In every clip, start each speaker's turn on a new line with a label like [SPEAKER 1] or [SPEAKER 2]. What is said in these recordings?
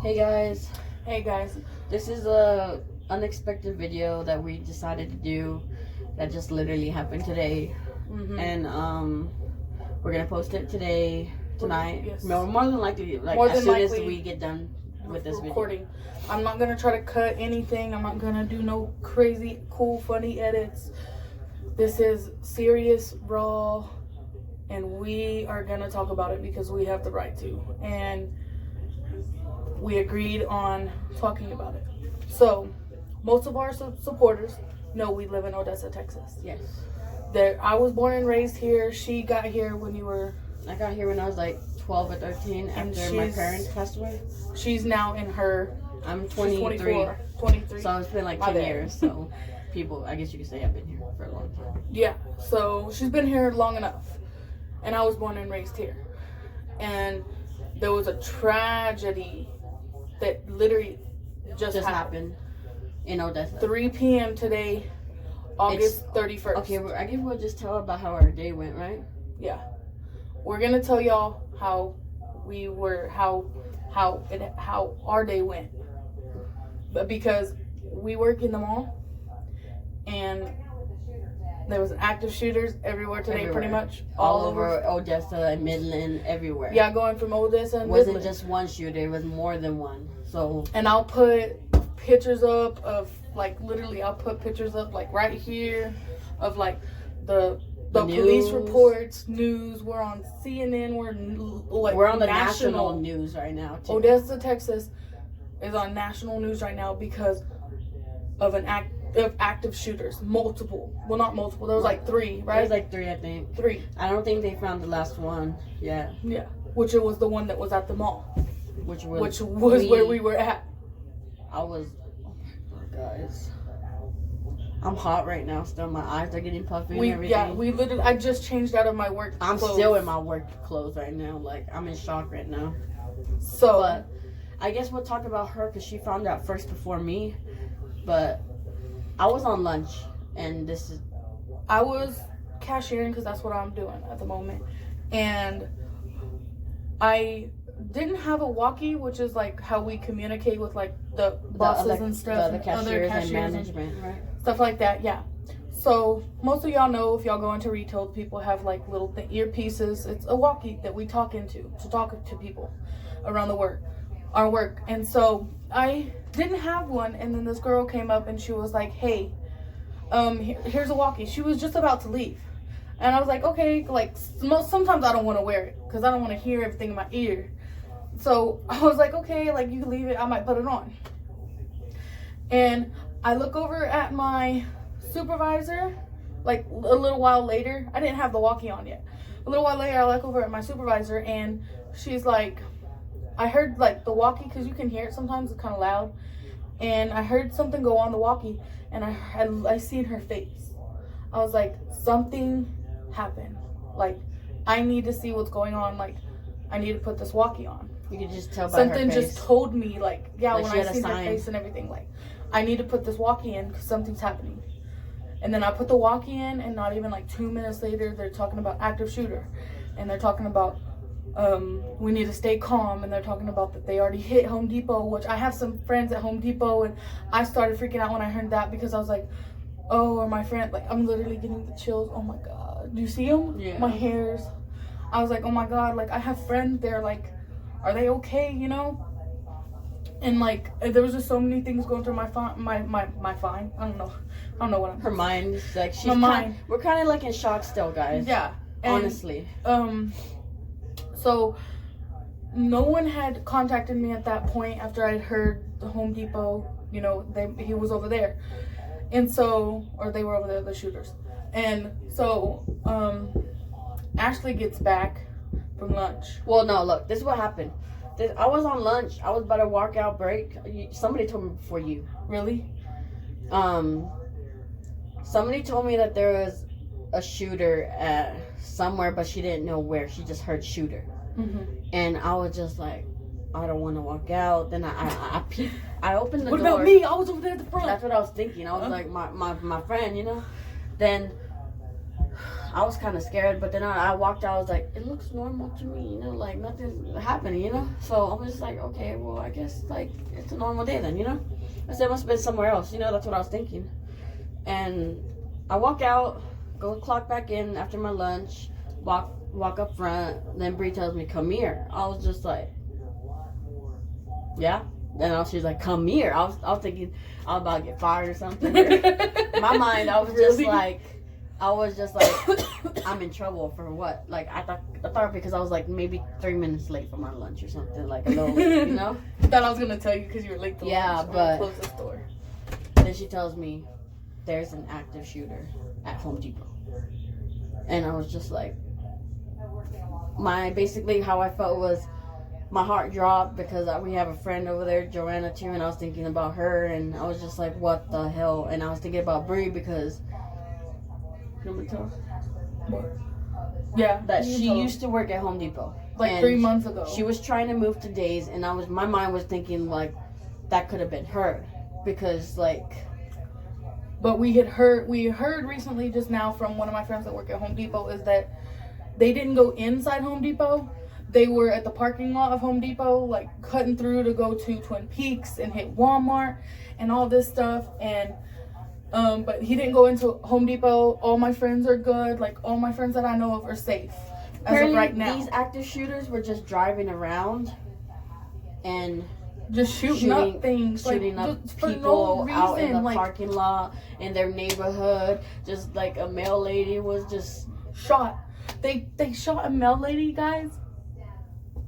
[SPEAKER 1] Hey guys.
[SPEAKER 2] Hey guys.
[SPEAKER 1] This is a unexpected video that we decided to do that just literally happened today. And we're gonna post it tonight.
[SPEAKER 2] Yes.
[SPEAKER 1] No, more than likely, like
[SPEAKER 2] More
[SPEAKER 1] as
[SPEAKER 2] than
[SPEAKER 1] soon
[SPEAKER 2] likely
[SPEAKER 1] as we get done with this
[SPEAKER 2] recording.
[SPEAKER 1] video.
[SPEAKER 2] I'm not gonna try to cut anything. I'm not gonna do no crazy, cool, funny edits. This is serious, raw, and we are gonna talk about it because we have the right to. And we agreed on talking about it. So, most of our supporters know we live in Odessa, Texas.
[SPEAKER 1] Yes.
[SPEAKER 2] I was born and raised here. She got here when you were...
[SPEAKER 1] I got here when I was like 12 or 13 after my parents passed away.
[SPEAKER 2] She's now in her...
[SPEAKER 1] I'm 23.
[SPEAKER 2] 23.
[SPEAKER 1] So it's been like 10 years. So people, I guess you could say I've been here for a long time.
[SPEAKER 2] Yeah. So she's been here long enough. And I was born and raised here. And there was a tragedy that literally just happened
[SPEAKER 1] in Odessa.
[SPEAKER 2] 3 p.m. today, August 31st.
[SPEAKER 1] Okay, I guess we'll just tell about how our day went, right?
[SPEAKER 2] Yeah. We're gonna tell y'all how we were, how our day went. But because we work in the mall, and there was active shooters everywhere today, pretty much
[SPEAKER 1] all over Odessa and Midland, everywhere.
[SPEAKER 2] Yeah, going from Odessa and
[SPEAKER 1] Midland. It wasn't
[SPEAKER 2] Midland.
[SPEAKER 1] just one shooter; it was more than one. So,
[SPEAKER 2] and I'll put pictures up of like literally, I'll put pictures up like right here of like the police reports, news. We're on CNN. We're on the national
[SPEAKER 1] news right now too.
[SPEAKER 2] Odessa, Texas, is on national news right now because of active shooters. Multiple. Well, not multiple. There was like 3, right?
[SPEAKER 1] There was like 3, I think.
[SPEAKER 2] 3.
[SPEAKER 1] I don't think they found the last one. Yeah.
[SPEAKER 2] Yeah. Which it was the one that was at the mall.
[SPEAKER 1] Which was
[SPEAKER 2] where we were at.
[SPEAKER 1] I was. Oh my God, guys. I'm hot right now. Still, my eyes are getting puffy and everything.
[SPEAKER 2] Yeah, we literally. I just changed out of my work.
[SPEAKER 1] I'm
[SPEAKER 2] clothes.
[SPEAKER 1] still in my work clothes right now. Like I'm in shock right now.
[SPEAKER 2] So,
[SPEAKER 1] but I guess we'll talk about her because she found out first before me. But I was on lunch, and
[SPEAKER 2] I was cashiering because that's what I'm doing at the moment, and I didn't have a walkie, which is like how we communicate with like the bosses and stuff,
[SPEAKER 1] the cashiers and management, right?
[SPEAKER 2] Stuff like that. Yeah. So most of y'all know, if y'all go into retail, people have like little earpieces. It's a walkie that we talk into to talk to people around our work. And so I didn't have one, and then this girl came up and she was like, "Hey, here's a walkie." She was just about to leave, and I was like, "Okay." Like sometimes I don't want to wear it because I don't want to hear everything in my ear. So I was like, "Okay, like you can leave it. I might put it on." And I look over at my supervisor, like a little while later. I didn't have the walkie on yet. A little while later, I look over at my supervisor, and she's like, I heard like the walkie, because you can hear it sometimes, it's kind of loud, and I heard something go on the walkie, and I seen her face. I was like, something happened. Like, I need to see what's going on. Like, I need to put this walkie on.
[SPEAKER 1] You could just tell by her face.
[SPEAKER 2] Something just told me, like, yeah,
[SPEAKER 1] like
[SPEAKER 2] when I seen her face and everything, like, I need to put this walkie in because something's happening. And then I put the walkie in, and not even like 2 minutes later, they're talking about active shooter, and they're talking about we need to stay calm, and they're talking about that they already hit Home Depot, which I have some friends at Home Depot, and I started freaking out when I heard that because I was like, oh, or my friend, like, I'm literally getting the chills. Oh my God, do you see them?
[SPEAKER 1] Yeah.
[SPEAKER 2] My hairs. I was like, oh my God, like I have friends there, like, are they okay, you know? And like there was just so many things going through my fine. I don't know what I'm.
[SPEAKER 1] Her mind is like she's
[SPEAKER 2] my mind.
[SPEAKER 1] We're kind of like in shock still, guys.
[SPEAKER 2] Yeah. And,
[SPEAKER 1] honestly.
[SPEAKER 2] So no one had contacted me at that point after I'd heard the Home Depot. You know, he was over there, and so they were over there, the shooters. And so Ashley gets back from lunch.
[SPEAKER 1] Well, no, look, this is what happened. I was on lunch. I was about to walk out break. Somebody told me before you.
[SPEAKER 2] Really?
[SPEAKER 1] Somebody told me that there was a shooter at somewhere, but she didn't know where. She just heard shooter.
[SPEAKER 2] Mm-hmm.
[SPEAKER 1] And I was just like, I don't want to walk out. Then I peeped. I opened the door.
[SPEAKER 2] What about me? I was over there at the front.
[SPEAKER 1] That's what I was thinking. I was like, my friend, you know. Then I was kind of scared, but then I walked out. I was like, it looks normal to me, you know, like nothing's happening, you know. So I was just like, okay, well, I guess like it's a normal day then, you know. I said, I must have been somewhere else, you know. That's what I was thinking. And I walk out, go clock back in after my lunch, walk up front. Then Bree tells me, come here. I was just like, yeah. Then she's like, come here. I was thinking I was about to get fired or something. In my mind, I was just like, I'm in trouble for what? Like I thought because I was like maybe 3 minutes late for my lunch or something, like a little late, you know.
[SPEAKER 2] I thought I was gonna tell you because you were late to lunch.
[SPEAKER 1] But
[SPEAKER 2] close the store.
[SPEAKER 1] Then she tells me there's an active shooter at Home Depot, and I was just like, basically how I felt was my heart dropped because we have a friend over there, Joanna too, and I was thinking about her, and I was just like, what the hell? And I was thinking about Bree because. You want me to tell her?
[SPEAKER 2] Yeah.
[SPEAKER 1] That she used to work at Home Depot.
[SPEAKER 2] Like 3 months ago.
[SPEAKER 1] She was trying to move to Days, and my mind was thinking like that could have been her because like.
[SPEAKER 2] But we heard recently just now from one of my friends that work at Home Depot is that they didn't go inside Home Depot. They were at the parking lot of Home Depot, like cutting through to go to Twin Peaks and hit Walmart and all this stuff. And but he didn't go into Home Depot. All my friends are good. Like all my friends that I know of are safe as of right now.
[SPEAKER 1] These active shooters were just driving around and
[SPEAKER 2] just shooting up things,
[SPEAKER 1] shooting
[SPEAKER 2] like,
[SPEAKER 1] up
[SPEAKER 2] for
[SPEAKER 1] people
[SPEAKER 2] no
[SPEAKER 1] out in the
[SPEAKER 2] like,
[SPEAKER 1] parking lot in their neighborhood. Just like a male lady was just
[SPEAKER 2] shot. They shot a male lady, guys,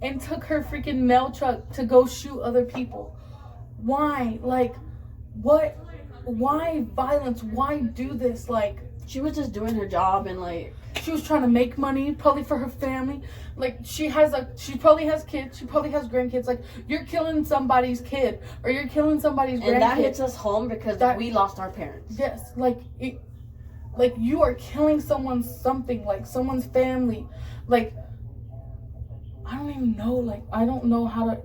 [SPEAKER 2] and took her freaking mail truck to go shoot other people. Why? Like, what? Why violence? Why do this? Like,
[SPEAKER 1] she was just doing her job and like
[SPEAKER 2] she was trying to make money, probably for her family. Like she probably has kids. She probably has grandkids. Like you're killing somebody's kid or you're killing somebody's grandkid.
[SPEAKER 1] And that hits us home because we lost our parents.
[SPEAKER 2] Yes, like you are killing someone's family. Like I don't even know. Like I don't know how to.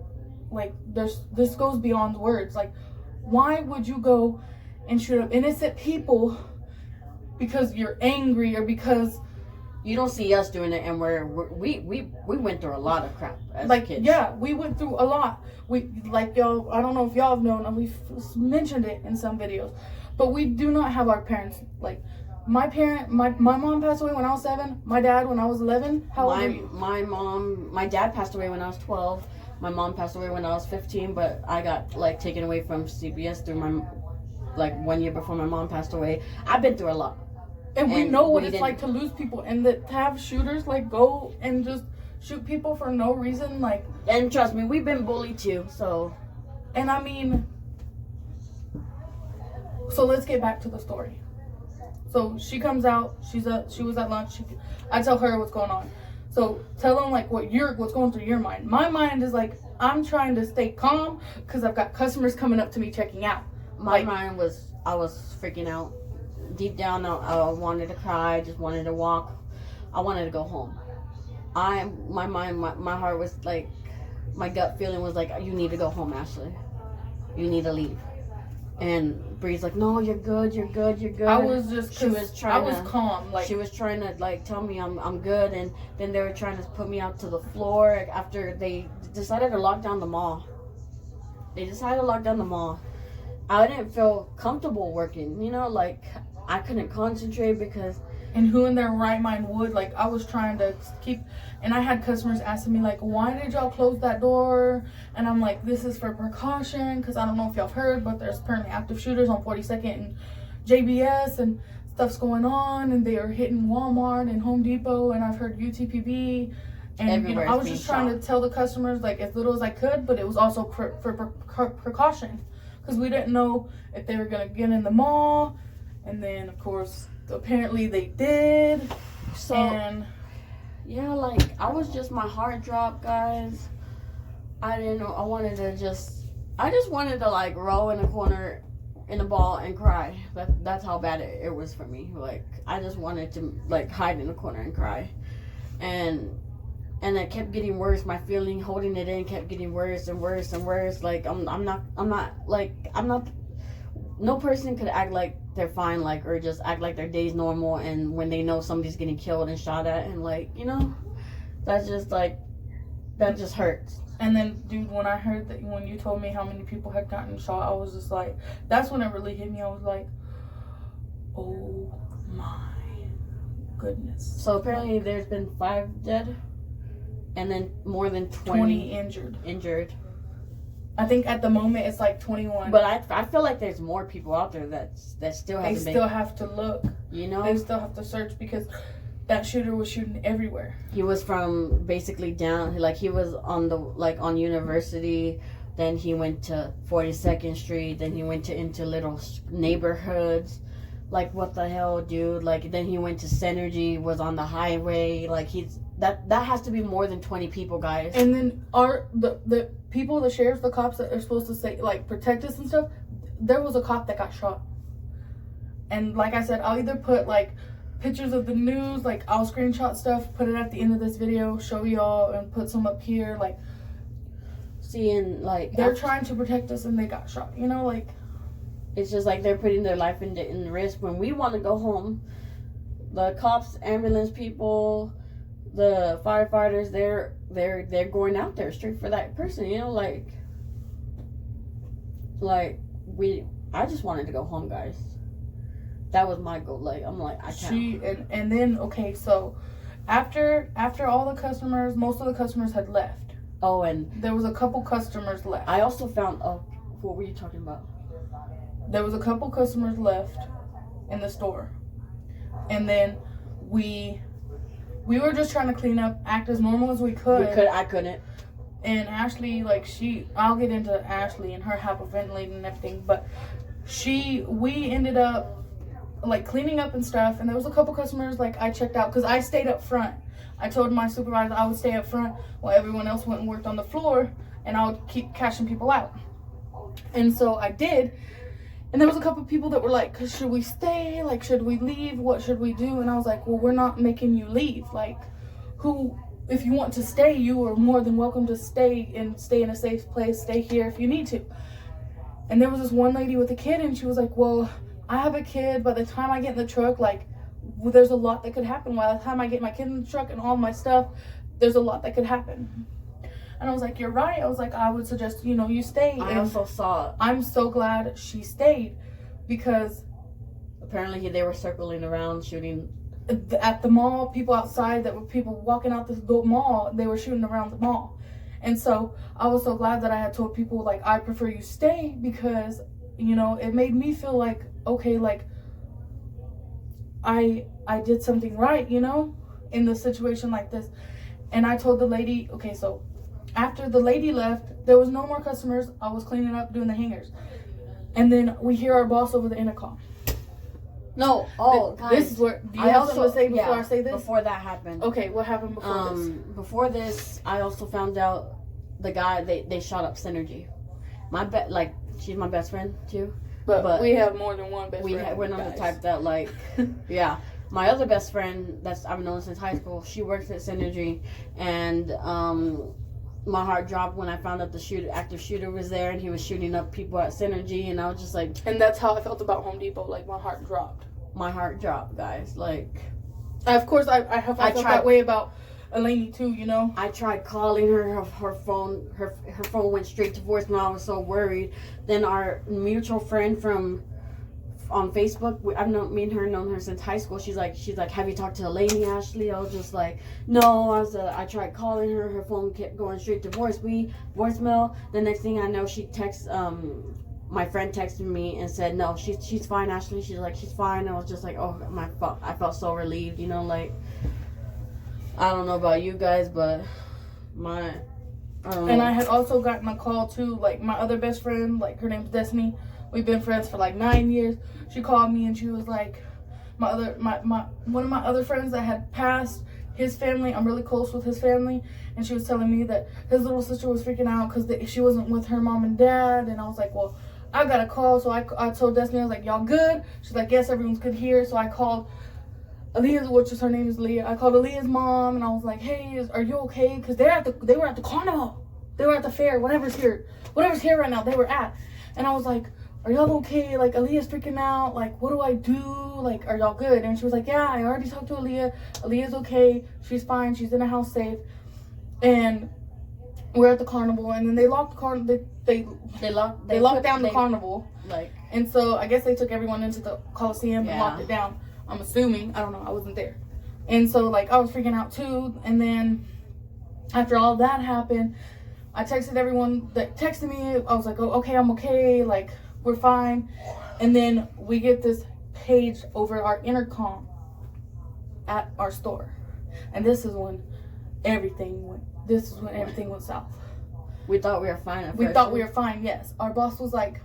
[SPEAKER 2] Like this goes beyond words. Like why would you go and shoot up innocent people because you're angry or because
[SPEAKER 1] you don't see us doing it? And we went through a lot of crap as kids.
[SPEAKER 2] Yeah, we went through a lot. We like y'all. I don't know if y'all have known, and we've mentioned it in some videos, but we do not have our parents. Like my mom passed away when I was 7. My dad when I was 11. How old were you?
[SPEAKER 1] My dad passed away when I was 12. My mom passed away when I was 15, but I got like taken away from CBS through my 1 year before my mom passed away. I've been through a lot.
[SPEAKER 2] And we know what it's like to lose people and to have shooters like go and just shoot people for no reason. Like,
[SPEAKER 1] and trust me, we've been bullied too. So,
[SPEAKER 2] and I mean, so let's get back to the story. So she comes out. She was at lunch. I tell her what's going on. So tell them like what's going through your mind. My mind is like I'm trying to stay calm because I've got customers coming up to me checking out.
[SPEAKER 1] My mind was I was freaking out. Deep down, I wanted to cry. I just wanted to walk. I wanted to go home. My heart was like, my gut feeling was like, you need to go home, Ashley. You need to leave. And Bree's like, no, you're good.
[SPEAKER 2] I was calm. Like
[SPEAKER 1] she was trying to like tell me I'm good, and then they were trying to put me out to the floor after they decided to lock down the mall. I didn't feel comfortable working, you know, like I couldn't concentrate because.
[SPEAKER 2] And who in their right mind would? Like I was trying to keep, and I had customers asking me like, why did y'all close that door? And I'm like, this is for precaution because I don't know if y'all have heard, but there's apparently active shooters on 42nd and JBS and stuff's going on, and they are hitting Walmart and Home Depot, and I've heard UTPB. And you know, I was just trying to tell the customers like as little as I could, but it was also for precaution because we didn't know if they were gonna get in the mall, and then of course. Apparently they did.
[SPEAKER 1] So
[SPEAKER 2] and
[SPEAKER 1] yeah, like I was just my heart dropped, guys. I didn't know. I just wanted to like roll in a corner in a ball and cry. That's how bad it was for me. Like I just wanted to like hide in a corner and cry, and it kept getting worse. My feeling holding it in kept getting worse and worse and worse. Like I'm not no person could act like they're fine, like, or just act like their day's normal, and when they know somebody's getting killed and shot at, and like, you know, that's just like, that just hurts.
[SPEAKER 2] And then, dude, when I heard that, when you told me how many people had gotten shot, I was just like, that's when it really hit me. I was like, oh my goodness.
[SPEAKER 1] So apparently there's been 5 dead, and then more than 20 injured.
[SPEAKER 2] I think at the moment it's like 21.
[SPEAKER 1] But I feel like there's more people out there that still haven't been.
[SPEAKER 2] They still have to look.
[SPEAKER 1] You know?
[SPEAKER 2] They still have to search because that shooter was shooting everywhere.
[SPEAKER 1] He was from basically down, like he was on on University, then he went to 42nd Street, then he went into little neighborhoods. Like, what the hell, dude? Like, then he went to Synergy, was on the highway. Like, that has to be more than 20 people, guys.
[SPEAKER 2] And then the people, the sheriffs, the cops that are supposed to say, like, protect us and stuff, there was a cop that got shot. And like I said, I'll either put, like, pictures of the news, like, I'll screenshot stuff, put it at the end of this video, show y'all, and put some up here, like,
[SPEAKER 1] seeing, like,
[SPEAKER 2] they're trying to protect us and they got shot, you know, like,
[SPEAKER 1] it's just like they're putting their life in risk when we want to go home. The cops, ambulance people, the firefighters, they're going out there straight for that person, you know, like I just wanted to go home, guys. That was my goal. Like, I'm like, I can't.
[SPEAKER 2] And then, okay, so after all the customers, most of the customers had left.
[SPEAKER 1] Oh, and
[SPEAKER 2] there was a couple customers left.
[SPEAKER 1] I also found, what were you talking about?
[SPEAKER 2] There was a couple customers left in the store. And then we were just trying to clean up, act as normal as we could.
[SPEAKER 1] I couldn't.
[SPEAKER 2] And Ashley, like, I'll get into Ashley and her hyperventilating and everything, but we ended up, like, cleaning up and stuff, and there was a couple customers, like, I checked out, because I stayed up front. I told my supervisor I would stay up front while everyone else went and worked on the floor, and I would keep cashing people out. And so I did. And there was a couple of people that were like, should we stay? Like, should we leave? What should we do? And I was like, well, we're not making you leave. Like, if you want to stay, you are more than welcome to stay in a safe place. Stay here if you need to. And there was this one lady with a kid, and she was like, well, I have a kid. By the time I get in the truck, like, well, there's a lot that could happen. By the time I get my kid in the truck and all my stuff, there's a lot that could happen. And I was like, you're right. I was like, I would suggest, you stay.
[SPEAKER 1] I also saw.
[SPEAKER 2] I'm so glad she stayed, because
[SPEAKER 1] apparently they were circling around shooting.
[SPEAKER 2] At the mall, people outside that were people walking out the mall, they were shooting around the mall. And so I was so glad that I had told people, like, I prefer you stay, because, it made me feel like, okay, like, I did something right, in the situation like this. And I told the lady, okay, so after the lady left, there was no more customers. I was cleaning up, doing the hangers. And then we hear our boss over the intercom.
[SPEAKER 1] No, guys.
[SPEAKER 2] This is where, do you have something to say before I say this?
[SPEAKER 1] Before that happened.
[SPEAKER 2] Okay, what happened before this?
[SPEAKER 1] Before this, I also found out the guy, they shot up Synergy. She's my best friend, too.
[SPEAKER 2] But we have more than one best friend.
[SPEAKER 1] We're not the type that, like, yeah. My other best friend, I've known since high school, she works at Synergy, and, my heart dropped when I found out the active shooter was there, and he was shooting up people at Synergy, and I was just like...
[SPEAKER 2] And that's how I felt about Home Depot. Like, my heart dropped.
[SPEAKER 1] My heart dropped, guys. Like...
[SPEAKER 2] Of course, I felt that way about Eleni, too,
[SPEAKER 1] I tried calling her. Her phone went straight to voicemail. I was so worried. Then our mutual friend on Facebook, me and her known her since high school. She's like, have you talked to Eleni, Ashley? I was just like, no. I tried calling her. Her phone kept going straight to voicemail. The next thing I know, she texts. My friend texted me and said, no, she's fine, Ashley. She's like, she's fine. I was just like, oh, I felt so relieved. Like, I don't know about you guys, but I don't know.
[SPEAKER 2] And I had also gotten a call too. Like, my other best friend, like, her name's Destiny. We've been friends for like 9 years. She called me and she was like, one of my other friends that had passed, his family, I'm really close with his family, and she was telling me that his little sister was freaking out because she wasn't with her mom and dad. And I was like, well, I got a call. So I told Destiny, I was like, y'all good? She's like, yes, everyone's good here. So I called Aaliyah's, which is her name is Leah. I called Aaliyah's mom, and I was like, hey, are you okay? Because they were at the carnival. They were at the fair, whatever's here right now, they were at. And I was like, are y'all okay? Like, Aaliyah's freaking out. Like, what do I do? Like, are y'all good? And she was like, yeah, I already talked to Aaliyah. Aaliyah's okay. She's fine. She's in the house safe. And we're at the carnival, and then they locked the carnival. They locked down the carnival.
[SPEAKER 1] Like,
[SPEAKER 2] and so I guess they took everyone into the Coliseum and locked it down. I'm assuming. I don't know. I wasn't there. And so, like, I was freaking out too. And then after all that happened, I texted everyone that texted me. I was like, oh, okay, I'm okay. Like, we're fine. And then we get this page over our intercom at our store. And this is when everything went south.
[SPEAKER 1] We thought we were fine at
[SPEAKER 2] We
[SPEAKER 1] first.
[SPEAKER 2] thought we were fine, yes. Our boss was like,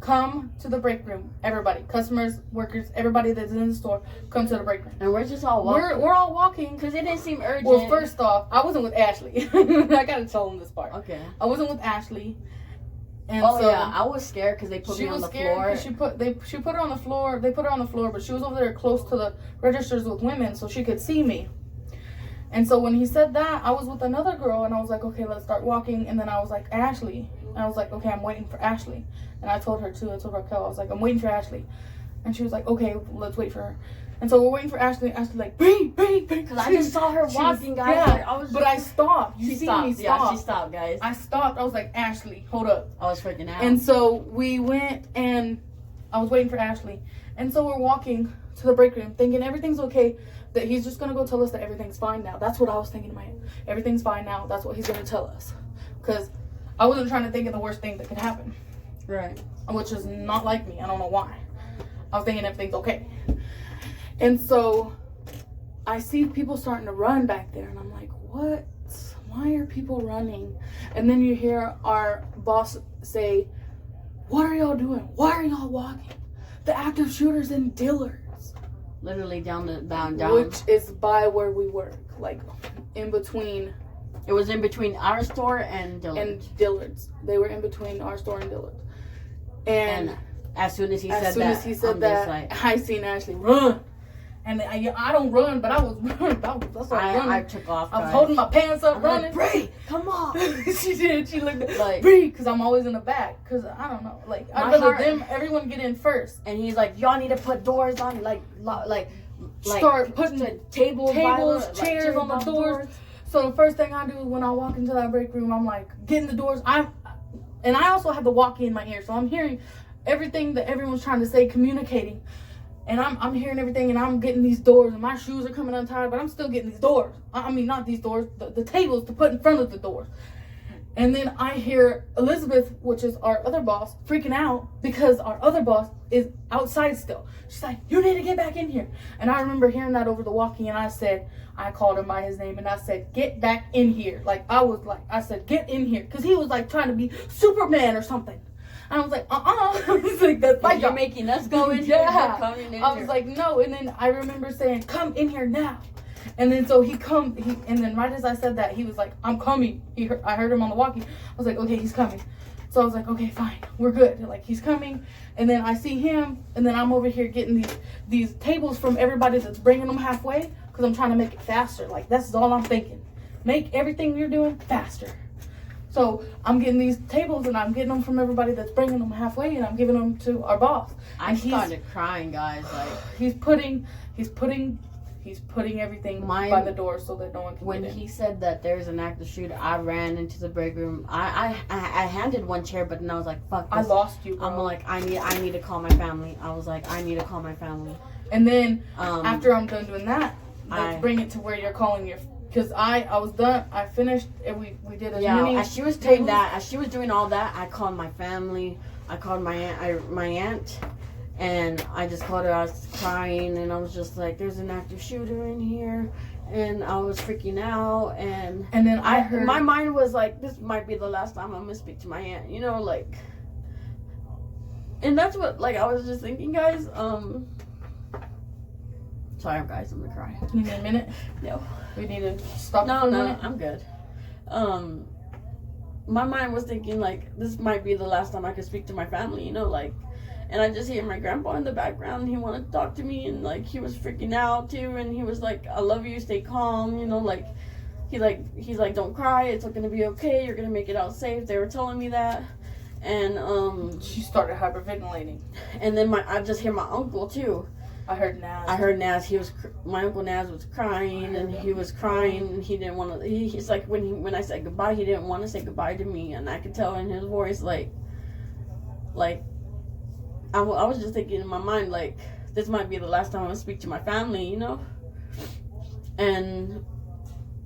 [SPEAKER 2] come to the break room. Everybody, customers, workers, everybody that's in the store, come to the break room.
[SPEAKER 1] And we're just all walking.
[SPEAKER 2] We're all walking.
[SPEAKER 1] Because it didn't seem urgent.
[SPEAKER 2] Well, first off, I wasn't with Ashley. I gotta tell them this part.
[SPEAKER 1] Okay.
[SPEAKER 2] I wasn't with Ashley. And
[SPEAKER 1] I was scared because they put me on the floor.
[SPEAKER 2] She put her on the floor. They put her on the floor, but she was over there close to the registers with women, so she could see me. And so when he said that, I was with another girl, and I was like, okay, let's start walking. And then I was like, Ashley. And I was like, okay, I'm waiting for Ashley. And I told her too. I told Raquel, I was like, I'm waiting for Ashley. And she was like, okay, let's wait for her. And so we're waiting for Ashley. And Ashley like, Bree.
[SPEAKER 1] Because I just saw her walking, guys.
[SPEAKER 2] Yeah,
[SPEAKER 1] like,
[SPEAKER 2] but I stopped. You see me stop.
[SPEAKER 1] Yeah, she stopped, guys.
[SPEAKER 2] I stopped. I was like, Ashley, hold up.
[SPEAKER 1] I was freaking out.
[SPEAKER 2] And so we went, and I was waiting for Ashley. And so we're walking to the break room, thinking everything's okay, that he's just going to go tell us that everything's fine now. That's what I was thinking in my head. Everything's fine now. That's what he's going to tell us. Because I wasn't trying to think of the worst thing that could happen.
[SPEAKER 1] Right.
[SPEAKER 2] Which is not like me. I don't know why. I was thinking everything's okay. And so I see people starting to run back there. And I'm like, what? Why are people running? And then you hear our boss say, what are y'all doing? Why are y'all walking? The active shooter's in Dillard's.
[SPEAKER 1] Literally down.
[SPEAKER 2] Which is by where we work. Like, in between.
[SPEAKER 1] It was in between our store and Dillard's.
[SPEAKER 2] They were in between our store and Dillard's. And
[SPEAKER 1] as soon as he said
[SPEAKER 2] that, I seen Ashley run. And I don't run, but I was running. That's why
[SPEAKER 1] I took off.
[SPEAKER 2] I was holding my pants up, running.
[SPEAKER 1] Like, Bree, come on.
[SPEAKER 2] She did. She looked like Bree, because I'm always in the back. Because I don't know, like I'd rather everyone get in first.
[SPEAKER 1] And he's like, y'all need to put doors on, like
[SPEAKER 2] start putting tables, chairs on the doors. So the first thing I do when I walk into that break room, I'm like getting the doors. I also have the walkie in my ear, so I'm hearing everything that everyone's trying to say, communicating. And I'm hearing everything, and I'm getting these doors, and my shoes are coming untied, but I'm still getting these doors. I mean, not these doors, the tables to put in front of the doors. And then I hear Elizabeth, which is our other boss, freaking out because our other boss is outside still. She's like, you need to get back in here. And I remember hearing that over the walkie, and I called him by his name, and I said, get back in here. I said, get in here. Because he was like trying to be Superman or something. And I was like, I was like, that's my job.
[SPEAKER 1] You're making us go in here.
[SPEAKER 2] Yeah. I was like, no. And then I remember saying, come in here now. And then so and then right as I said that, he was like, I'm coming. I heard him on the walkie. I was like, okay, he's coming. So I was like, okay, fine, we're good. Like, he's coming. And then I see him, and then I'm over here getting these tables from everybody that's bringing them halfway, because I'm trying to make it faster. Like, that's all I'm thinking. Make everything you're doing faster. So I'm getting these tables, and I'm getting them from everybody that's bringing them halfway, and I'm giving them to our boss.
[SPEAKER 1] I started crying, guys. Like,
[SPEAKER 2] he's putting everything by the door so that no one can
[SPEAKER 1] when
[SPEAKER 2] get in.
[SPEAKER 1] He said that there's an active shooter, I ran into the break room. I handed one chair, but then I was like, fuck this.
[SPEAKER 2] I lost you, bro.
[SPEAKER 1] I'm like, I need to call my family. I was like, I need to call my family.
[SPEAKER 2] And then after I'm done doing that, let's bring it to where you're calling your. Because I was done. I finished. And we did as many.
[SPEAKER 1] As she was doing that, as she was doing all that, I called my family. I called my aunt. And I just called her. I was crying, and I was just like, "There's an active shooter in here," and I was freaking out. And
[SPEAKER 2] then I heard,
[SPEAKER 1] my mind was like, "This might be the last time I'm gonna speak to my aunt," you know, like. And that's what, like, I was just thinking, guys. Sorry, guys, I'm gonna cry.
[SPEAKER 2] You need a minute?
[SPEAKER 1] No,
[SPEAKER 2] we need to stop.
[SPEAKER 1] No, I'm good. My mind was thinking, like, this might be the last time I could speak to my family, you know, like. And I just hear my grandpa in the background, and he wanted to talk to me, and like he was freaking out too, and he was like, I love you, stay calm, you know, like he's like, don't cry, it's gonna be okay, you're gonna make it out safe. They were telling me that. And
[SPEAKER 2] she started hyperventilating.
[SPEAKER 1] And then I just hear my uncle too.
[SPEAKER 2] I heard Naz.
[SPEAKER 1] My uncle Naz was crying, and he was crying, and he didn't want to. He's like, when I said goodbye, he didn't want to say goodbye to me, and I could tell in his voice, like I was just thinking in my mind, like, this might be the last time I'm gonna speak to my family, you know. And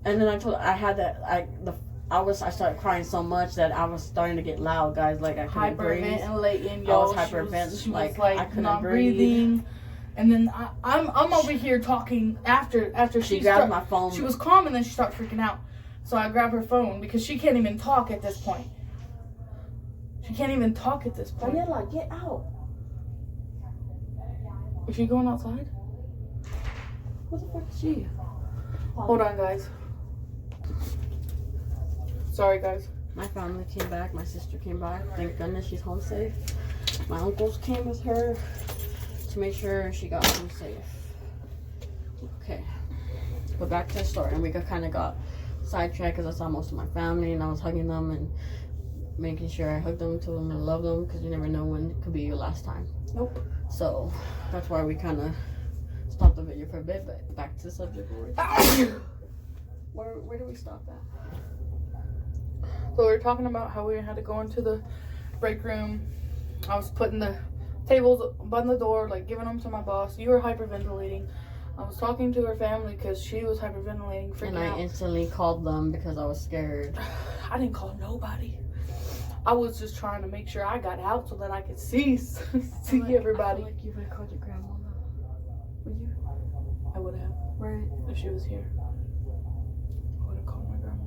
[SPEAKER 1] then I started crying so much that I was starting to get loud, guys. Like, I couldn't breathe.
[SPEAKER 2] Hyperventilating,
[SPEAKER 1] I was hyperventilating.
[SPEAKER 2] She was like
[SPEAKER 1] I couldn't
[SPEAKER 2] not
[SPEAKER 1] breathe.
[SPEAKER 2] breathing. And then I'm over here talking after
[SPEAKER 1] she grabbed my phone.
[SPEAKER 2] She was calm, and then she started freaking out. So I grabbed her phone because she can't even talk at this point. She can't even talk at this point.
[SPEAKER 1] Daniela, get out.
[SPEAKER 2] Is she going outside?
[SPEAKER 1] What the fuck is she?
[SPEAKER 2] Hold on, guys. Sorry, guys.
[SPEAKER 1] My family came back. My sister came back. Thank goodness she's home safe. My uncles came with her to make sure she got home safe. Okay. But back to the story. And we kind of got sidetracked because I saw most of my family, and I was hugging them and making sure I hugged them, told them I love them, because you never know when it could be your last time.
[SPEAKER 2] Nope.
[SPEAKER 1] So that's why we kind of stopped the video for a bit, but back to the subject. Where do we stop at?
[SPEAKER 2] So we were talking about how we had to go into the break room. I was putting the tables by the door, like giving them to my boss. You were hyperventilating. I was talking to her family because she was hyperventilating, freaking out.
[SPEAKER 1] And I instantly called them because I was scared.
[SPEAKER 2] I didn't call nobody. I was just trying to make sure I got out so that I could see everybody.
[SPEAKER 1] I feel like you would have called your grandma though. Would you?
[SPEAKER 2] I would have.
[SPEAKER 1] Right.
[SPEAKER 2] If she was here, I would have called my grandma.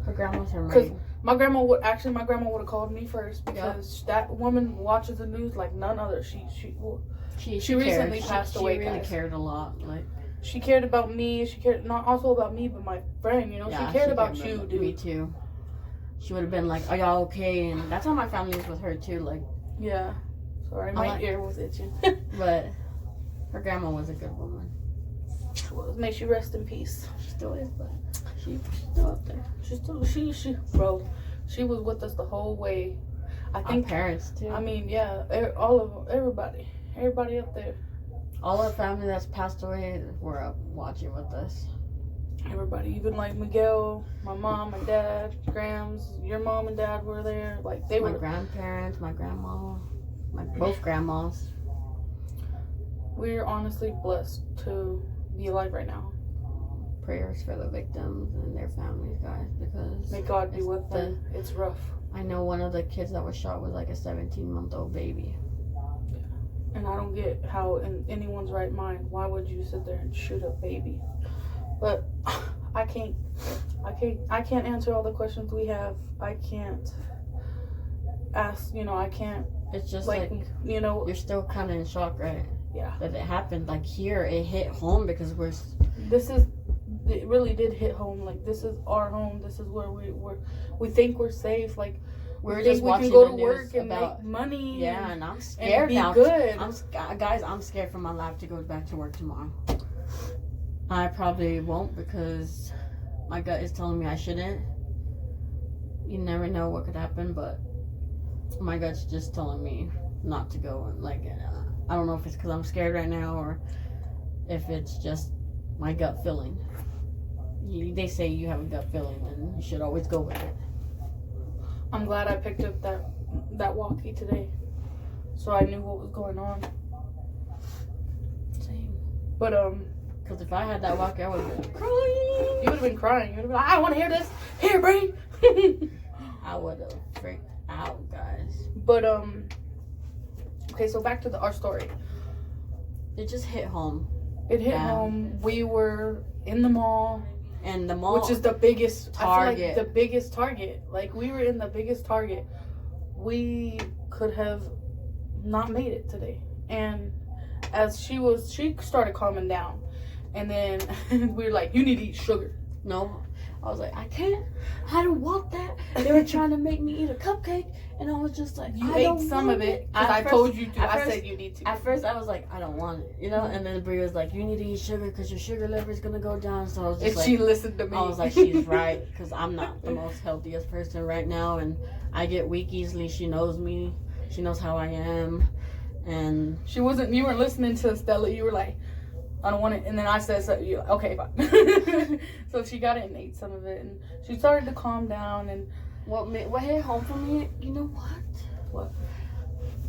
[SPEAKER 1] Her grandma's her
[SPEAKER 2] Because
[SPEAKER 1] maid.
[SPEAKER 2] my grandma would have called me first, because that woman watches the news like none other. She recently passed away.
[SPEAKER 1] She really
[SPEAKER 2] guys.
[SPEAKER 1] cared a lot. Like,
[SPEAKER 2] she cared about me. She cared not also about me, but my friend. You know,
[SPEAKER 1] yeah,
[SPEAKER 2] she cared about you, dude.
[SPEAKER 1] Me too. She would have been like, "Are y'all okay?" And that's how my family is with her too. Like,
[SPEAKER 2] yeah. Sorry, my ear was itching.
[SPEAKER 1] But her grandma was a good woman.
[SPEAKER 2] May she rest in peace.
[SPEAKER 1] She still is, but she's still up there.
[SPEAKER 2] Bro, she was with us the whole way. I think
[SPEAKER 1] our parents too.
[SPEAKER 2] I mean, yeah, everybody up there.
[SPEAKER 1] All our family that's passed away were up watching with us.
[SPEAKER 2] Everybody, even like Miguel, my mom, my dad, Grams, your mom and dad were there. Like they were.
[SPEAKER 1] My grandparents, my grandma, both grandmas.
[SPEAKER 2] We're honestly blessed to be alive right now.
[SPEAKER 1] Prayers for the victims and their families, guys, because
[SPEAKER 2] may God be with them. It's rough.
[SPEAKER 1] I know one of the kids that was shot was like a 17-month-old baby.
[SPEAKER 2] And I don't get how in anyone's right mind, why would you sit there and shoot a baby? But I can't answer all the questions we have. I can't ask, I can't.
[SPEAKER 1] It's just like you're still kind of in shock, right?
[SPEAKER 2] Yeah.
[SPEAKER 1] That it happened. Like here, it hit home because
[SPEAKER 2] it really did hit home. Like, this is our home. This is where we think we're safe. Like,
[SPEAKER 1] we're
[SPEAKER 2] just
[SPEAKER 1] watching
[SPEAKER 2] we can go
[SPEAKER 1] the
[SPEAKER 2] to
[SPEAKER 1] news
[SPEAKER 2] work and
[SPEAKER 1] about,
[SPEAKER 2] make money.
[SPEAKER 1] Yeah, and I'm scared now.
[SPEAKER 2] Good.
[SPEAKER 1] I'm scared for my life to go back to work tomorrow. I probably won't because my gut is telling me I shouldn't. You never know what could happen, but my gut's just telling me not to go. And I don't know if it's because I'm scared right now or if it's just my gut feeling. They say you have a gut feeling and you should always go with it.
[SPEAKER 2] I'm glad I picked up that walkie today, so I knew what was going on.
[SPEAKER 1] Same.
[SPEAKER 2] But
[SPEAKER 1] because if I had that walkie, I would have been crying.
[SPEAKER 2] You would have been crying. You would have been like, I want to hear this. Here, Bree.
[SPEAKER 1] I would have freaked out, guys.
[SPEAKER 2] But okay, so back to our story.
[SPEAKER 1] It just hit home.
[SPEAKER 2] It hit home. We were in the mall.
[SPEAKER 1] And the mall,
[SPEAKER 2] which is the biggest
[SPEAKER 1] Target.
[SPEAKER 2] I feel like the biggest Target. Like, we were in the biggest Target. We could have not made it today. And as she started calming down. And then we were like, you need to eat sugar.
[SPEAKER 1] No, I was like, I can't. I don't want that. They were trying to make me eat a cupcake, and I was just like,
[SPEAKER 2] You
[SPEAKER 1] I
[SPEAKER 2] ate
[SPEAKER 1] don't
[SPEAKER 2] some
[SPEAKER 1] want
[SPEAKER 2] of it
[SPEAKER 1] At
[SPEAKER 2] because I
[SPEAKER 1] first-
[SPEAKER 2] told you to.
[SPEAKER 1] at
[SPEAKER 2] I
[SPEAKER 1] first-
[SPEAKER 2] said you need to.
[SPEAKER 1] At first, I was like, I don't want it, you know. And then Brie was like, you need to eat sugar because your sugar level is gonna go down. So I was just
[SPEAKER 2] If
[SPEAKER 1] like,
[SPEAKER 2] she listened to me,
[SPEAKER 1] I was like, she's right, because I'm not the most healthiest person right now, and I get weak easily. She knows me. She knows how I am, and
[SPEAKER 2] She wasn't. You weren't listening to Stella. You were like, I don't want it. And then I said, so you okay, fine. So she got it and ate some of it, and she started to calm down. And
[SPEAKER 1] what hit home for me? You know what?
[SPEAKER 2] What?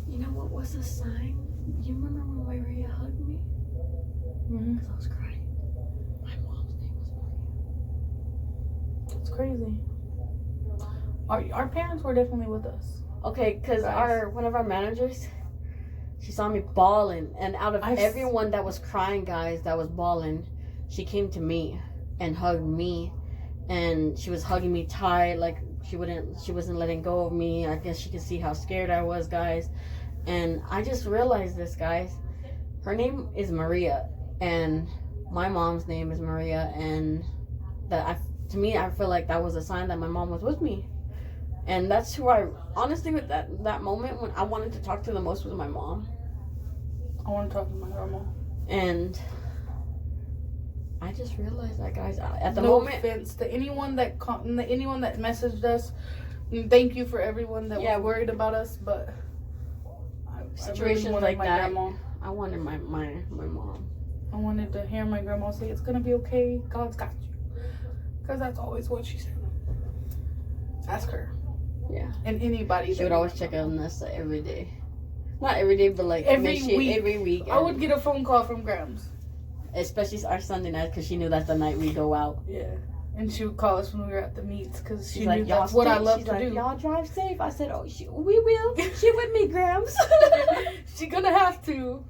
[SPEAKER 1] You know what was a sign? You remember when Maria hugged me? Because I was crying. My mom's name was Maria.
[SPEAKER 2] It's crazy. Our parents were definitely with us.
[SPEAKER 1] Okay, because one of our managers, she saw me bawling, and out of everyone that was crying, guys, that was bawling, she came to me and hugged me, and she was hugging me tight, like she wasn't letting go of me. I guess she could see how scared I was, guys. And I just realized this, guys. Her name is Maria, and my mom's name is Maria, and to me, I feel like that was a sign that my mom was with me. And that's who honestly, with that moment when I wanted to talk to the most was my mom.
[SPEAKER 2] I want to talk to my grandma.
[SPEAKER 1] And I just realized that, guys, at the
[SPEAKER 2] no
[SPEAKER 1] moment.
[SPEAKER 2] offense to anyone that messaged us. Thank you for everyone that was worried about us, but
[SPEAKER 1] Situations
[SPEAKER 2] I really
[SPEAKER 1] like
[SPEAKER 2] my
[SPEAKER 1] that,
[SPEAKER 2] grandma.
[SPEAKER 1] I wanted my mom.
[SPEAKER 2] I wanted to hear my grandma say, it's going to be okay. God's got you. Because that's always what she said. Ask her.
[SPEAKER 1] Yeah.
[SPEAKER 2] And anybody.
[SPEAKER 1] She would always check on us every day. Not every day, but like
[SPEAKER 2] every week.
[SPEAKER 1] Every week.
[SPEAKER 2] I would get a phone call from Grams.
[SPEAKER 1] Especially our Sunday night, because she knew that's the night we go out.
[SPEAKER 2] Yeah. And she would call us when we were at the meets, because she
[SPEAKER 1] like,
[SPEAKER 2] knew that's what I love to do.
[SPEAKER 1] Y'all drive safe. I said, oh, we will. She with me, Grams.
[SPEAKER 2] She gonna have to.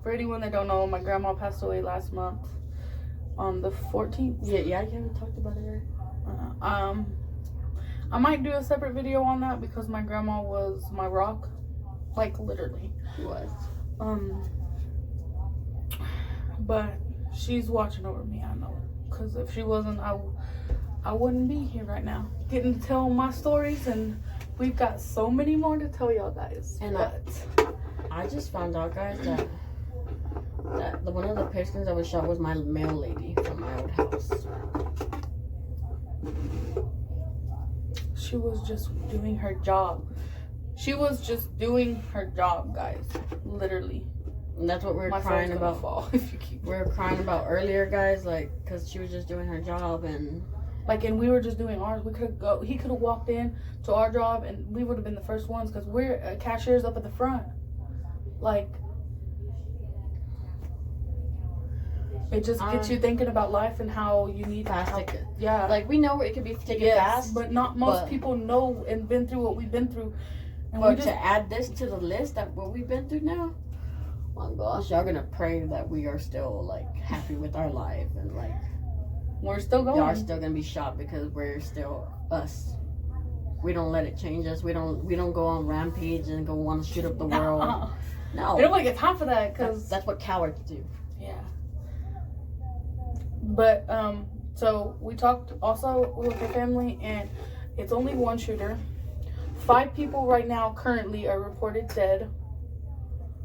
[SPEAKER 2] For anyone that don't know, my grandma passed away last month on the 14th.
[SPEAKER 1] Yeah, you haven't talked about it, right?
[SPEAKER 2] I might do a separate video on that because my grandma was my rock, like literally.
[SPEAKER 1] She was.
[SPEAKER 2] But she's watching over me, I know. Because if she wasn't, I wouldn't be here right now. Getting to tell my stories, and we've got so many more to tell y'all guys.
[SPEAKER 1] And I just found out, guys, that one of the pictures that was shot was my mail lady from my old house.
[SPEAKER 2] She was just doing her job. She was just doing her job, guys. Literally.
[SPEAKER 1] And that's what we were crying about.
[SPEAKER 2] Fall if you keep...
[SPEAKER 1] We were crying about earlier, guys, like, because she was just doing her job, and
[SPEAKER 2] we were just doing ours. He could have walked in to our job, and we would have been the first ones, because we're cashiers up at the front. Like, it just gets you thinking about life and how you need
[SPEAKER 1] fast.
[SPEAKER 2] Yeah.
[SPEAKER 1] Like, we know it could be taken fast,
[SPEAKER 2] but not most people know and been through what we've been through. And
[SPEAKER 1] but to add this to the list that what we've been through now, oh my gosh, y'all gonna pray that we are still like happy with our life, and like
[SPEAKER 2] we're still going.
[SPEAKER 1] Y'all are still gonna be shocked because we're still us. We don't let it change us. We don't go on rampage and go want to shoot up the world. No,
[SPEAKER 2] we don't want to get time for that, because
[SPEAKER 1] that's what cowards do.
[SPEAKER 2] Yeah. But so we talked also with the family, and it's only one shooter. 5 people right now currently are reported dead.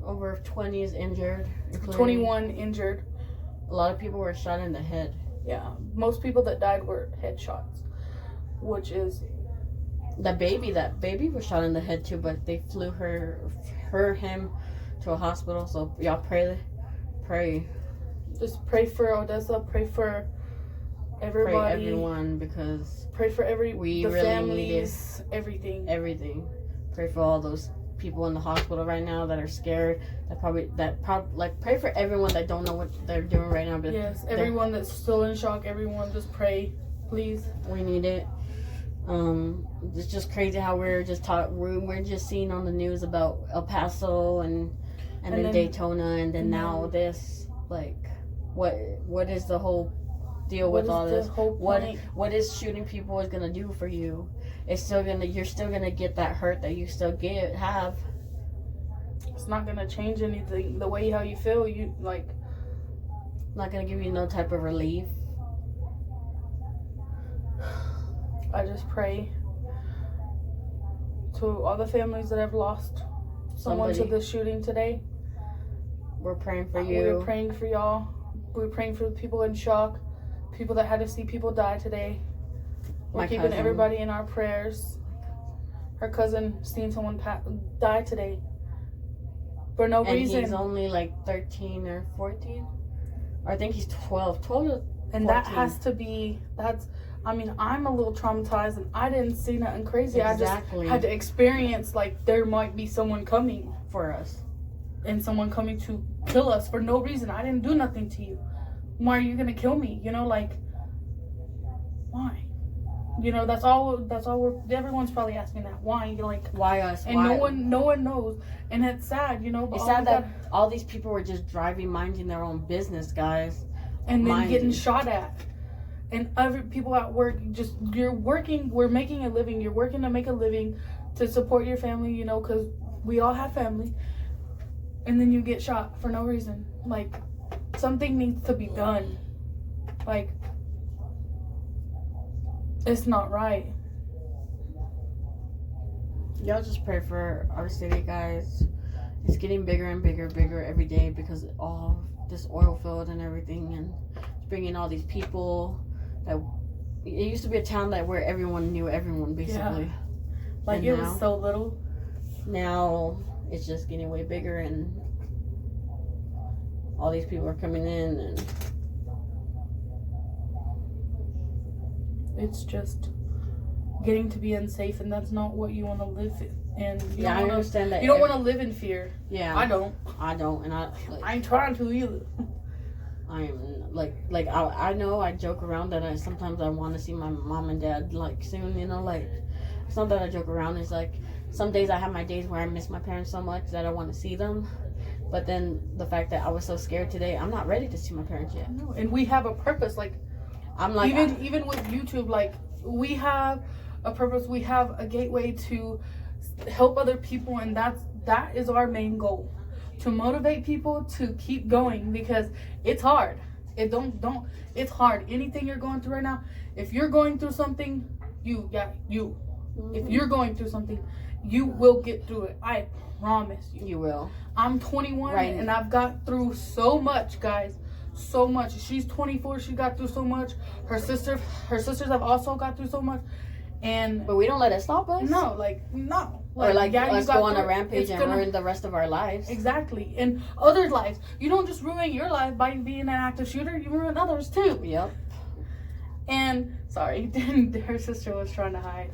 [SPEAKER 1] Over 20 is injured.
[SPEAKER 2] 21 injured.
[SPEAKER 1] A lot of people were shot in the head.
[SPEAKER 2] Yeah, most people that died were headshots, which is
[SPEAKER 1] that baby was shot in the head too, but they flew him to a hospital. So y'all pray.
[SPEAKER 2] Just pray for Odessa. Pray for everybody.
[SPEAKER 1] Pray everyone, because
[SPEAKER 2] pray for the
[SPEAKER 1] really
[SPEAKER 2] families, everything.
[SPEAKER 1] Pray for all those people in the hospital right now that are scared. Like, pray for everyone that don't know what they're doing right now. But
[SPEAKER 2] yes, everyone that's still in shock. Everyone, just pray, please.
[SPEAKER 1] We need it. It's just crazy how we're just seeing on the news about El Paso and then Daytona, and then now this. Like, what is the whole deal with all this? What is shooting people is gonna do for you? You're still gonna get that hurt that you still have.
[SPEAKER 2] It's not gonna change anything. The way how you feel, not
[SPEAKER 1] gonna give you no type of relief.
[SPEAKER 2] I just pray to all the families that have lost someone to the shooting today.
[SPEAKER 1] We're praying for you.
[SPEAKER 2] We're praying for y'all. We're praying for the people in shock, people that had to see people die today. We're keeping everybody in our prayers. Her cousin seen someone die today for no reason.
[SPEAKER 1] And he's only like 13 or 14. Or I think he's 12. 12 to 14.
[SPEAKER 2] And that has to be, I mean, I'm a little traumatized and I didn't see nothing crazy.
[SPEAKER 1] Exactly.
[SPEAKER 2] I just had to experience like there might be someone coming
[SPEAKER 1] for us.
[SPEAKER 2] And someone coming to kill us for no reason. I didn't do nothing to you. Why are you gonna kill me? You know, like, why? You know, that's all everyone's probably asking that. Why? You're like,
[SPEAKER 1] why us?
[SPEAKER 2] And
[SPEAKER 1] why?
[SPEAKER 2] no one knows. And it's sad, you know. But
[SPEAKER 1] it's sad that all these people were just driving, minding their own business, guys.
[SPEAKER 2] And then getting shot at. And other people at work, you're working, we're making a living. You're working to make a living to support your family, you know, because we all have family. And then you get shot for no reason. Like, something needs to be done. Like, it's not right.
[SPEAKER 1] Y'all just pray for our city, guys. It's getting bigger and bigger every day because all this oil field and everything, and it's bringing all these people that it used to be a town where everyone knew everyone, basically.
[SPEAKER 2] Yeah. Like, and it was so little.
[SPEAKER 1] Now it's just getting way bigger, and all these people are coming in, and
[SPEAKER 2] it's just getting to be unsafe, and that's not what you want to live in.
[SPEAKER 1] I understand that.
[SPEAKER 2] You don't want to live in fear.
[SPEAKER 1] Yeah,
[SPEAKER 2] I don't,
[SPEAKER 1] and I
[SPEAKER 2] ain't trying to either.
[SPEAKER 1] I'm like I know I joke around that sometimes I want to see my mom and dad like soon, you know, like it's not that I joke around. It's like some days I have my days where I miss my parents so much that I want to see them. But then the fact that I was so scared today, I'm not ready to see my parents yet.
[SPEAKER 2] No, and we have a purpose. Like,
[SPEAKER 1] I'm like
[SPEAKER 2] even with YouTube, like we have a purpose. We have a gateway to help other people, and that is our main goal, to motivate people to keep going, because it's hard. It's hard. Anything you're going through right now, if you're going through something, if you're going through something, you will get through it. I promise you.
[SPEAKER 1] You will.
[SPEAKER 2] I'm 21 and I've got through so much, guys. So much. She's 24. She got through so much. Her sisters have also got through so much.
[SPEAKER 1] But we don't let it stop us.
[SPEAKER 2] No.
[SPEAKER 1] Or let's go on a rampage and ruin the rest of our lives.
[SPEAKER 2] Exactly. And other lives. You don't just ruin your life by being an active shooter. You ruin others too.
[SPEAKER 1] Yep.
[SPEAKER 2] And sorry, her sister was trying to hide.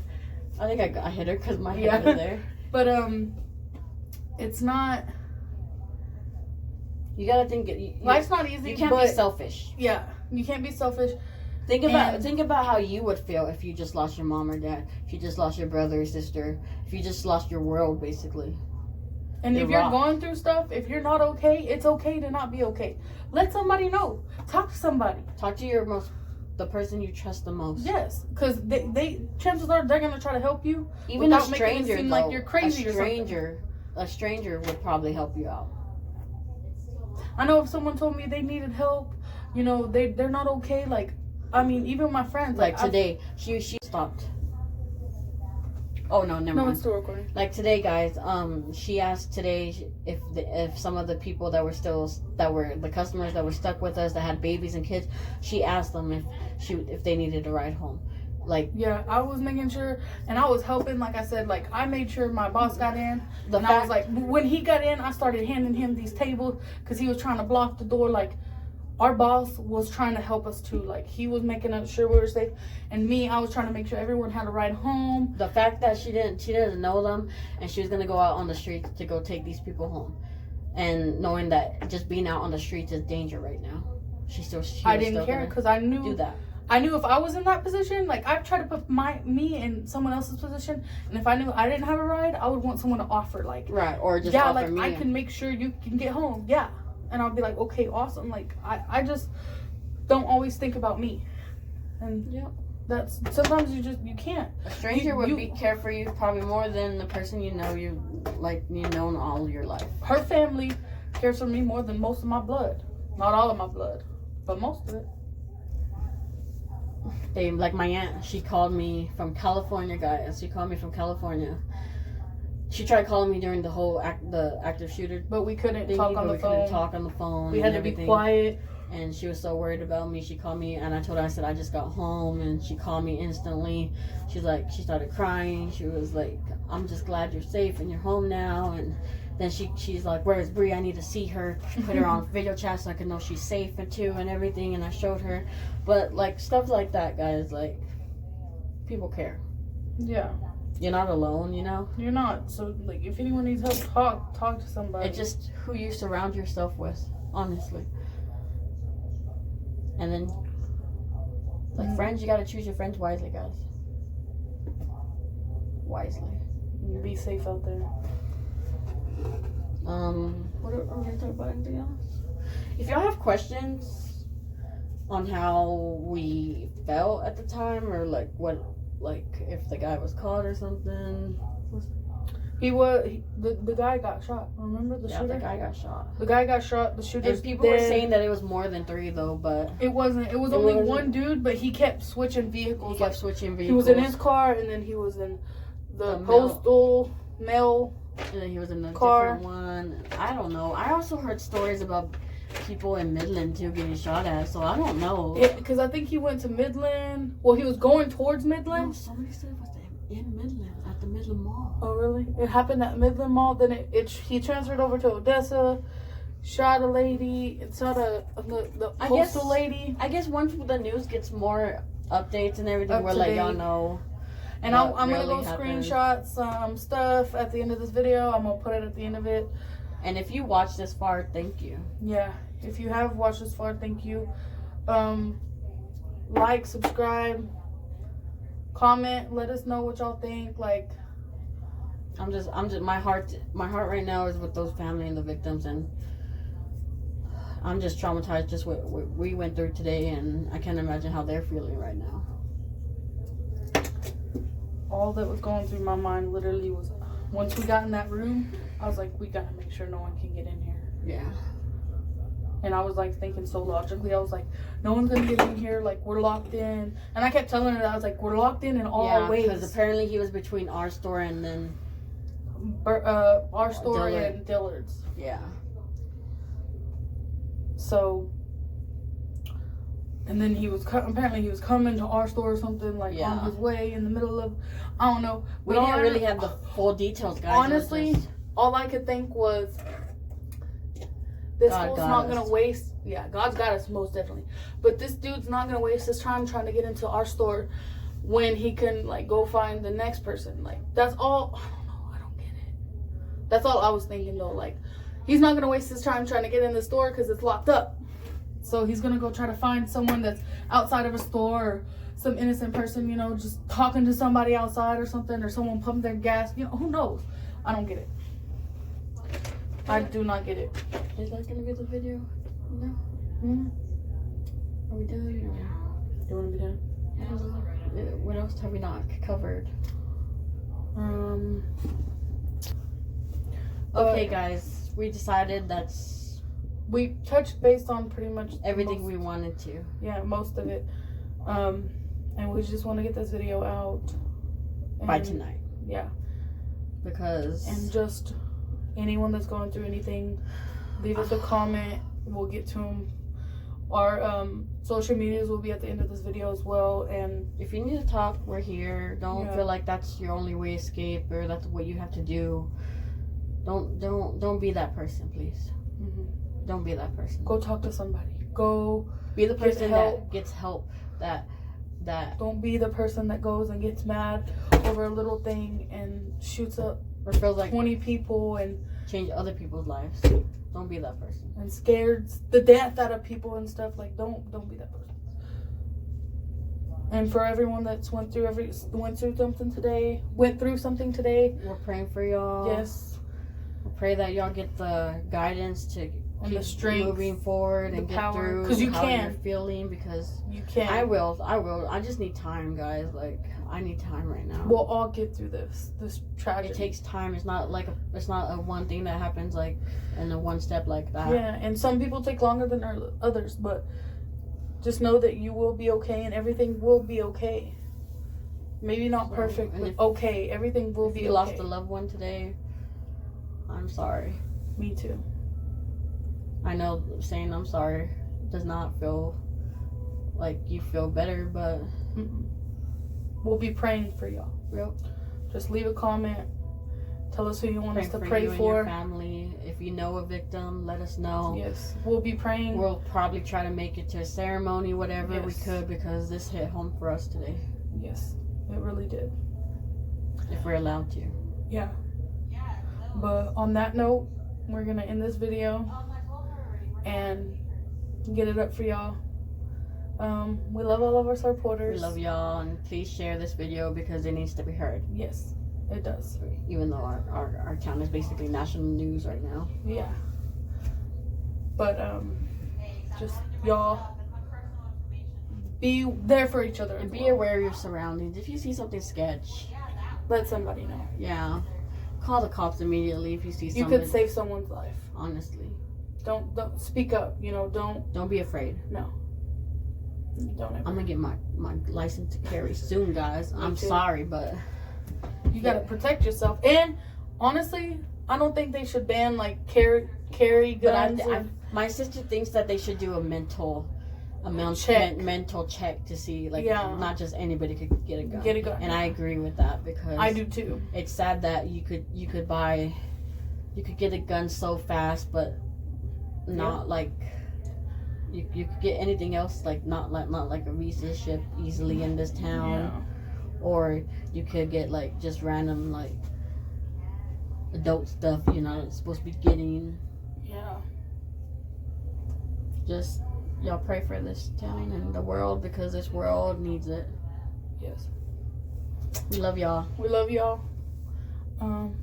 [SPEAKER 1] I think I hit her because my head was there.
[SPEAKER 2] But it's not.
[SPEAKER 1] You gotta think.
[SPEAKER 2] Life's not easy.
[SPEAKER 1] You can't be selfish.
[SPEAKER 2] Yeah, you can't be selfish.
[SPEAKER 1] Think about how you would feel if you just lost your mom or dad, if you just lost your brother or sister, if you just lost your world, basically.
[SPEAKER 2] And if you're going through stuff, if you're not okay, it's okay to not be okay. Let somebody know. Talk to somebody.
[SPEAKER 1] Talk to the person you trust the most.
[SPEAKER 2] Yes, because they chances are they're gonna try to help you.
[SPEAKER 1] Even a stranger,
[SPEAKER 2] seem like you're crazy
[SPEAKER 1] a stranger would probably help you out.
[SPEAKER 2] I know if someone told me they needed help, you know, they're not okay. Like, I mean, even my friends.
[SPEAKER 1] Like today, she stopped. Oh no, never mind.
[SPEAKER 2] No, it's still recording.
[SPEAKER 1] Like today, guys. She asked today if some of the people that were the customers that were stuck with us that had babies and kids. She asked them if they needed a ride home. Like,
[SPEAKER 2] yeah, I was making sure, and I was helping. Like I said, like I made sure my boss got in, and I was like, when he got in, I started handing him these tables because he was trying to block the door. Like, our boss was trying to help us too. Like, he was making sure we were safe, and I was trying to make sure everyone had a ride home.
[SPEAKER 1] The fact that she didn't know them, and she was gonna go out on the streets to go take these people home, and knowing that just being out on the streets is danger right now,
[SPEAKER 2] I didn't care because I knew
[SPEAKER 1] do that.
[SPEAKER 2] I knew if I was in that position, like I've tried to put me in someone else's position, and if I knew I didn't have a ride, I would want someone to offer, like,
[SPEAKER 1] right, or just offer
[SPEAKER 2] like
[SPEAKER 1] me.
[SPEAKER 2] I can make sure you can get home, and I'll be like, okay, awesome. Like I just don't always think about me, and that's sometimes you can't.
[SPEAKER 1] A stranger would care for you probably more than the person you know all your life.
[SPEAKER 2] Her family cares for me more than most of my blood, not all of my blood, but most of it.
[SPEAKER 1] like my aunt, she called me from California, guys. She called me from California. She tried calling me during the active shooter,
[SPEAKER 2] but we couldn't
[SPEAKER 1] thingy,
[SPEAKER 2] talk on the
[SPEAKER 1] we
[SPEAKER 2] phone.
[SPEAKER 1] couldn't talk on the phone.
[SPEAKER 2] We had to be quiet.
[SPEAKER 1] And she was so worried about me. She called me, and I told her, I said, I just got home, and she called me instantly. She's like, she started crying. She was like, I'm just glad you're safe and you're home now. And then she's like, where's Bree? I need to see her. Put her on video chat so I can know she's safe and too and everything. And I showed her. But like stuff like that, guys, like people care.
[SPEAKER 2] Yeah.
[SPEAKER 1] You're not alone, you know?
[SPEAKER 2] You're not. So like if anyone needs help, talk to somebody.
[SPEAKER 1] It's just who you surround yourself with, honestly. And then, like friends, you gotta choose your friends wisely, guys. Wisely.
[SPEAKER 2] Be safe out there.
[SPEAKER 1] What are we gonna talk about? Anything else? If y'all have questions on how we felt at the time, or like what, like if the guy was caught or something.
[SPEAKER 2] The guy got shot. Remember the shooter?
[SPEAKER 1] The guy got shot.
[SPEAKER 2] The guy got shot. The shooter.
[SPEAKER 1] And people were saying that it was more than 3 though, but
[SPEAKER 2] it wasn't. It was only one dude, but he kept switching vehicles.
[SPEAKER 1] He kept switching vehicles.
[SPEAKER 2] He was in his car, and then he was in the postal mail.
[SPEAKER 1] And then he was in the
[SPEAKER 2] car.
[SPEAKER 1] different one. I don't know. I also heard stories about people in Midland too getting shot at, so I don't know.
[SPEAKER 2] Because I think he went to Midland. Well, he was going towards Midland.
[SPEAKER 1] No, somebody said it was in Midland, at the Midland Mall.
[SPEAKER 2] Oh, really? It happened at Midland Mall. Then he transferred over to Odessa, shot a lady, and shot the postal lady.
[SPEAKER 1] I guess once the news gets more updates and everything, we'll let y'all know.
[SPEAKER 2] And I'm going to go screenshot some stuff at the end of this video. I'm going to put it at the end of it.
[SPEAKER 1] And if you watched this far, thank you.
[SPEAKER 2] Yeah. If you have watched this far, thank you. Like, subscribe, comment, let us know what y'all think. Like,
[SPEAKER 1] I'm just my heart right now is with those family and the victims, and I'm just traumatized just what we went through today, and I can't imagine how they're feeling right now.
[SPEAKER 2] All that was going through my mind literally was, once we got in that room, I was like, we gotta make sure no one can get in here.
[SPEAKER 1] Yeah.
[SPEAKER 2] And I was like thinking so logically. I was like, no one's gonna get in here. Like, we're locked in. And I kept telling her that I was like, we're locked in all ways.
[SPEAKER 1] Because apparently he was between our store and then
[SPEAKER 2] our store and Dillard's.
[SPEAKER 1] Yeah.
[SPEAKER 2] So, and then apparently he was coming to our store or something, like on his way in the middle of, I don't know.
[SPEAKER 1] We didn't really have the full details, guys.
[SPEAKER 2] Honestly, all I could think was, this fool's not going to waste. Yeah, God's got us, most definitely. But this dude's not going to waste his time trying to get into our store when he can, like, go find the next person. Like, that's all. I don't know. I don't get it. That's all I was thinking, though. Like, he's not going to waste his time trying to get in the store because it's locked up. So he's going to go try to find someone that's outside of a store, or some innocent person, you know, just talking to somebody outside or something, or someone pumping their gas. You know, who knows? I don't get it. I do not get it.
[SPEAKER 1] Is that going to be the video? No?
[SPEAKER 2] Mm-hmm.
[SPEAKER 1] Are we done?
[SPEAKER 2] You want to be done?
[SPEAKER 1] I don't know. What else have we not covered? Okay, guys. We decided
[SPEAKER 2] we touched base on pretty much
[SPEAKER 1] everything we wanted to.
[SPEAKER 2] Yeah, most of it. And we just want to get this video out.
[SPEAKER 1] By tonight.
[SPEAKER 2] Yeah.
[SPEAKER 1] Because...
[SPEAKER 2] And just... anyone that's going through anything, leave us a comment. We'll get to them. Our social medias will be at the end of this video as well. And
[SPEAKER 1] if you need to talk, we're here. Don't feel like that's your only way to escape, or that's what you have to do. Don't be that person, please. Mm-hmm. Don't be that person.
[SPEAKER 2] Go talk to somebody. Go
[SPEAKER 1] be the person that gets help. That
[SPEAKER 2] don't be the person that goes and gets mad over a little thing and shoots up
[SPEAKER 1] or feels like
[SPEAKER 2] 20 people and
[SPEAKER 1] change other people's lives. Don't be that person.
[SPEAKER 2] And scared the death out of people and stuff. Like, don't be that person. And for everyone that's went through something today,
[SPEAKER 1] we're praying for y'all.
[SPEAKER 2] Yes.
[SPEAKER 1] We pray that y'all get the guidance to keep
[SPEAKER 2] the strength,
[SPEAKER 1] moving forward and get through
[SPEAKER 2] because
[SPEAKER 1] how you're feeling. Because
[SPEAKER 2] you can.
[SPEAKER 1] I will. I just need time, guys. Like, I need time right now.
[SPEAKER 2] We'll all get through this tragedy.
[SPEAKER 1] It takes time. It's not a one thing that happens like in a one step like that.
[SPEAKER 2] Yeah, and some people take longer than others, but just know that you will be okay and everything will be okay. Maybe not perfect, but okay. Everything will be okay.
[SPEAKER 1] If you lost a loved one today, I'm sorry.
[SPEAKER 2] Me too.
[SPEAKER 1] I know saying I'm sorry does not feel like you feel better, but
[SPEAKER 2] we'll be praying for y'all.
[SPEAKER 1] Yep.
[SPEAKER 2] Just leave a comment. Tell us who you want us to pray
[SPEAKER 1] you
[SPEAKER 2] for.
[SPEAKER 1] And your family. If you know a victim, let us know.
[SPEAKER 2] Yes, we'll be praying.
[SPEAKER 1] We'll probably try to make it to a ceremony, whatever we could, because this hit home for us today.
[SPEAKER 2] Yes, it really did.
[SPEAKER 1] If we're allowed to.
[SPEAKER 2] Yeah. But on that note, we're gonna end this video and get it up for y'all. We love all of our supporters.
[SPEAKER 1] We love y'all, and please share this video because it needs to be heard.
[SPEAKER 2] Yes, it does.
[SPEAKER 1] Even though our town is basically national news right now.
[SPEAKER 2] Yeah. But just y'all be there for each other.
[SPEAKER 1] And be aware of your surroundings. If you see something sketch,
[SPEAKER 2] let somebody know.
[SPEAKER 1] Yeah. Call the cops immediately if you see something.
[SPEAKER 2] You could save someone's life.
[SPEAKER 1] Honestly.
[SPEAKER 2] Don't speak up. You know, don't
[SPEAKER 1] be afraid.
[SPEAKER 2] No. Don't ever.
[SPEAKER 1] I'm gonna get my license to carry soon, guys. I'm sorry, but
[SPEAKER 2] you gotta protect yourself. And honestly, I don't think they should ban like carry guns.
[SPEAKER 1] But my sister thinks that they should do a mental check to see, like, not just anybody could get a gun. And I agree with that, because
[SPEAKER 2] I do too.
[SPEAKER 1] It's sad that you could get a gun so fast, but not like you could get anything else, like not like a visa shipped easily in this town, or you could get like just random like adult stuff you're not supposed to be getting.
[SPEAKER 2] Yeah.
[SPEAKER 1] Just y'all pray for this town and the world, because this world needs it.
[SPEAKER 2] Yes.
[SPEAKER 1] We love y'all.
[SPEAKER 2] We love y'all.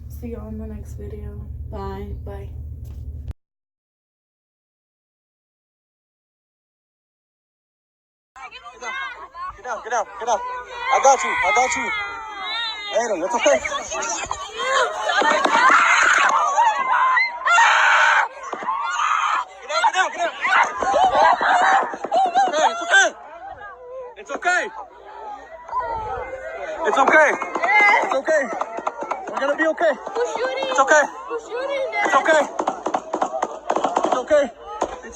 [SPEAKER 2] See y'all in the next video.
[SPEAKER 1] Bye.
[SPEAKER 2] Bye.
[SPEAKER 3] Get out. I got you. Adam, it's okay. Get out. It's okay. We're gonna be okay.
[SPEAKER 4] Who's shooting?
[SPEAKER 3] It's okay.
[SPEAKER 4] Who's shooting?
[SPEAKER 3] It's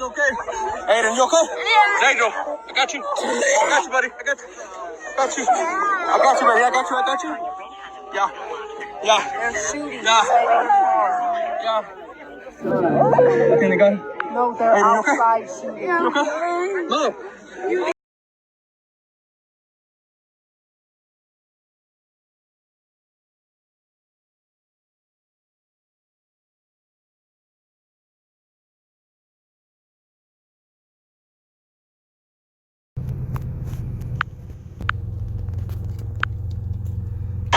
[SPEAKER 3] okay. Aiden, you okay?
[SPEAKER 4] Yeah.
[SPEAKER 3] Angel, I got you, buddy. I got you, buddy. I got you. Yeah.
[SPEAKER 4] They're shooting.
[SPEAKER 3] Yeah. Okay, the gun.
[SPEAKER 4] No, they're
[SPEAKER 3] Aiden,
[SPEAKER 4] outside shooting.
[SPEAKER 3] You okay? No.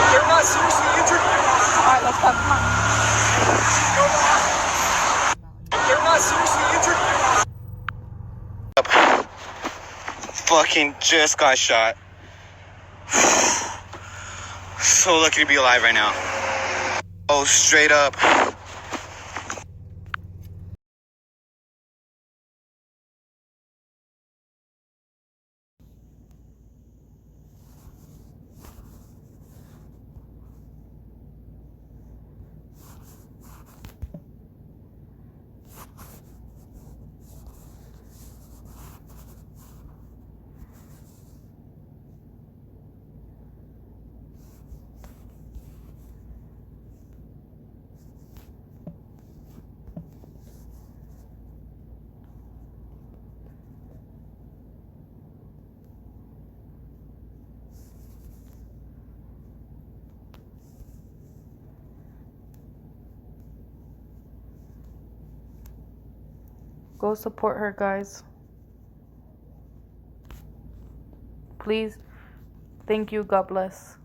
[SPEAKER 3] They're not seriously injured.
[SPEAKER 4] Alright, let's go. Come on.
[SPEAKER 3] They're not seriously injured. Fucking just got shot. So lucky to be alive right now. Oh, straight up.
[SPEAKER 2] Go support her, guys. Please. Thank you. God bless.